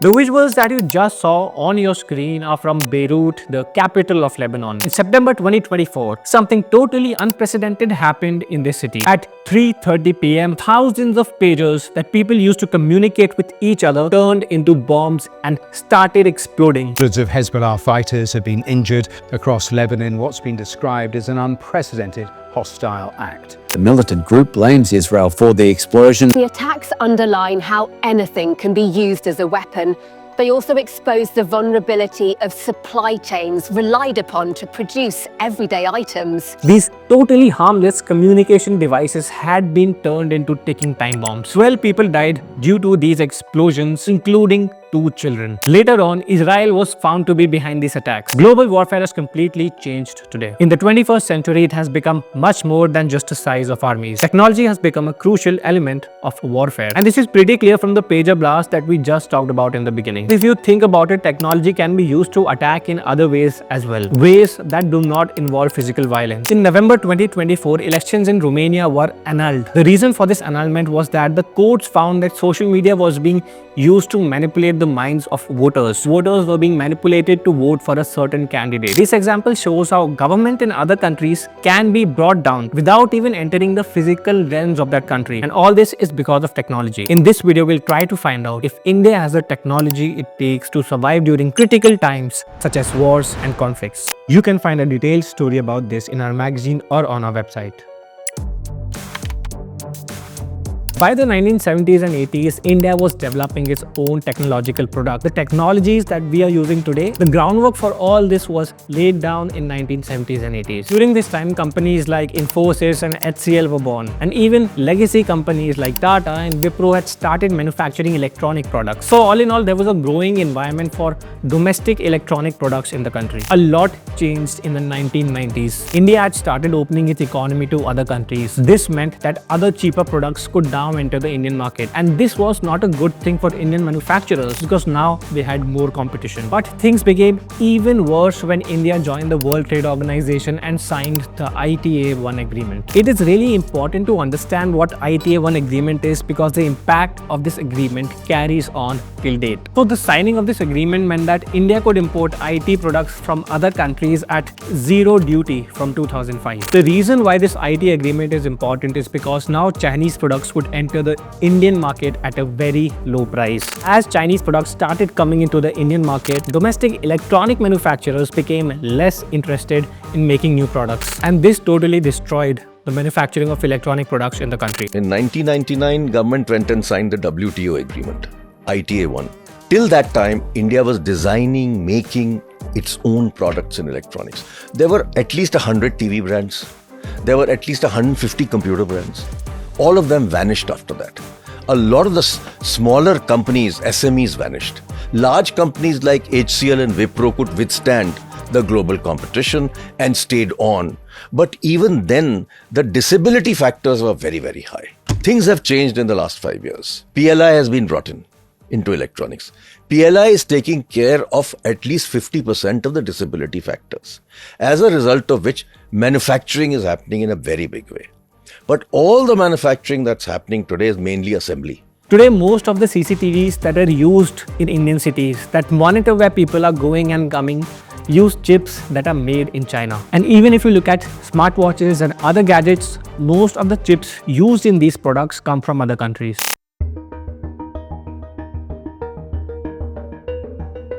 The visuals that you just saw on your screen are from Beirut, the capital of Lebanon. In September 2024, something totally unprecedented happened in this city. At 3:30 p.m., thousands of pagers that people used to communicate with each other turned into bombs and started exploding. Hundreds of Hezbollah fighters have been injured across Lebanon, what's been described as an unprecedented hostile act. The militant group blames Israel for the explosion. The attacks underline how anything can be used as a weapon. They also expose the vulnerability of supply chains relied upon to produce everyday items. These totally harmless communication devices had been turned into ticking time bombs. 12 people died due to these explosions, including 2 children. Later on, Israel was found to be behind these attacks. Global warfare has completely changed today. In the 21st century, it has become much more than just the size of armies. Technology has become a crucial element of warfare. And this is pretty clear from the pager blast that we just talked about in the beginning. If you think about it, technology can be used to attack in other ways as well. Ways that do not involve physical violence. In November 2024, elections in Romania were annulled. The reason for this annulment was that the courts found that social media was being used to manipulate the minds of voters. Voters were being manipulated to vote for a certain candidate. This example shows how government in other countries can be brought down without even entering the physical realms of that country. And all this is because of technology. In this video, we'll try to find out if India has the technology it takes to survive during critical times such as wars and conflicts. You can find a detailed story about this in our magazine or on our website. By the 1970s and 80s, India was developing its own technological product. The technologies that we are using today, the groundwork for all this was laid down in 1970s and 80s. During this time, companies like Infosys and HCL were born, and even legacy companies like Tata and Wipro had started manufacturing electronic products. So all in all, there was a growing environment for domestic electronic products in the country. A lot changed in the 1990s. India had started opening its economy to other countries. This meant that other cheaper products could now enter the Indian market, and this was not a good thing for Indian manufacturers because now they had more competition. But things became even worse when India joined the World Trade Organization and signed the ITA-1 agreement. It is really important to understand what ITA-1 agreement is because the impact of this agreement carries on till date. So the signing of this agreement meant that India could import IT products from other countries at zero duty from 2005. The reason why this IT agreement is important is because now Chinese products could enter the Indian market at a very low price. As Chinese products started coming into the Indian market, domestic electronic manufacturers became less interested in making new products, and this totally destroyed the manufacturing of electronic products in the country. In 1999, government went and signed the WTO agreement, ITA-1. Till that time, India was designing, making its own products in electronics. There were at least 100 TV brands. There were at least 150 computer brands. All of them vanished after that. A lot of the smaller companies, SMEs, vanished. Large companies like HCL and Wipro could withstand the global competition and stayed on. But even then, the disability factors were very, very high. Things have changed in the last 5 years. PLI has been brought into electronics. PLI is taking care of at least 50% of the disability factors, as a result of which manufacturing is happening in a very big way. But all the manufacturing that's happening today is mainly assembly. Today, most of the CCTVs that are used in Indian cities that monitor where people are going and coming use chips that are made in China. And even if you look at smartwatches and other gadgets, most of the chips used in these products come from other countries.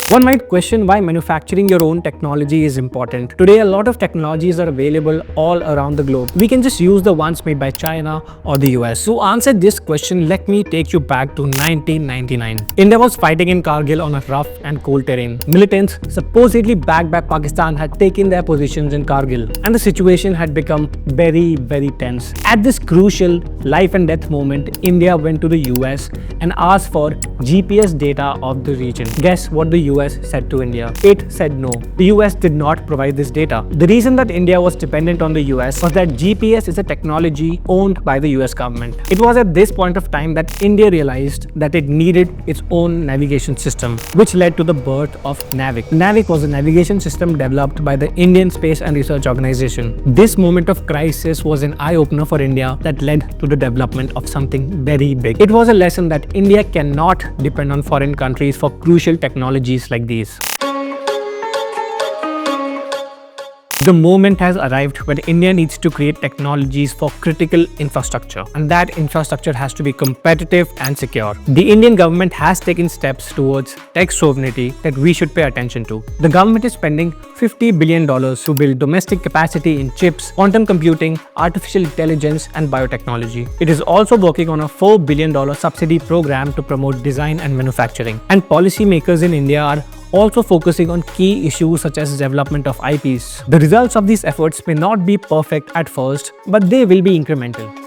One might question why manufacturing your own technology is important. Today, a lot of technologies are available all around the globe. We can just use the ones made by China or the US. To answer this question, let me take you back to 1999. India was fighting in Kargil on a rough and cold terrain. Militants, supposedly backed by Pakistan, had taken their positions in Kargil, and the situation had become very, very tense. At this crucial life and death moment, India went to the US and asked for GPS data of the region. Guess what the US US said to India. It said no. The US did not provide this data. The reason that India was dependent on the US was that GPS is a technology owned by the US government. It was at this point of time that India realized that it needed its own navigation system, which led to the birth of NAVIC. NAVIC was a navigation system developed by the Indian Space and Research Organization. This moment of crisis was an eye-opener for India that led to the development of something very big. It was a lesson that India cannot depend on foreign countries for crucial technologies like these. The moment has arrived when India needs to create technologies for critical infrastructure, and that infrastructure has to be competitive and secure. The Indian government has taken steps towards tech sovereignty that we should pay attention to. The government is spending $50 billion to build domestic capacity in chips, quantum computing, artificial intelligence, and biotechnology. It is also working on a $4 billion subsidy program to promote design and manufacturing. And policymakers in India are also focusing on key issues such as development of IPs. The results of these efforts may not be perfect at first, but they will be incremental.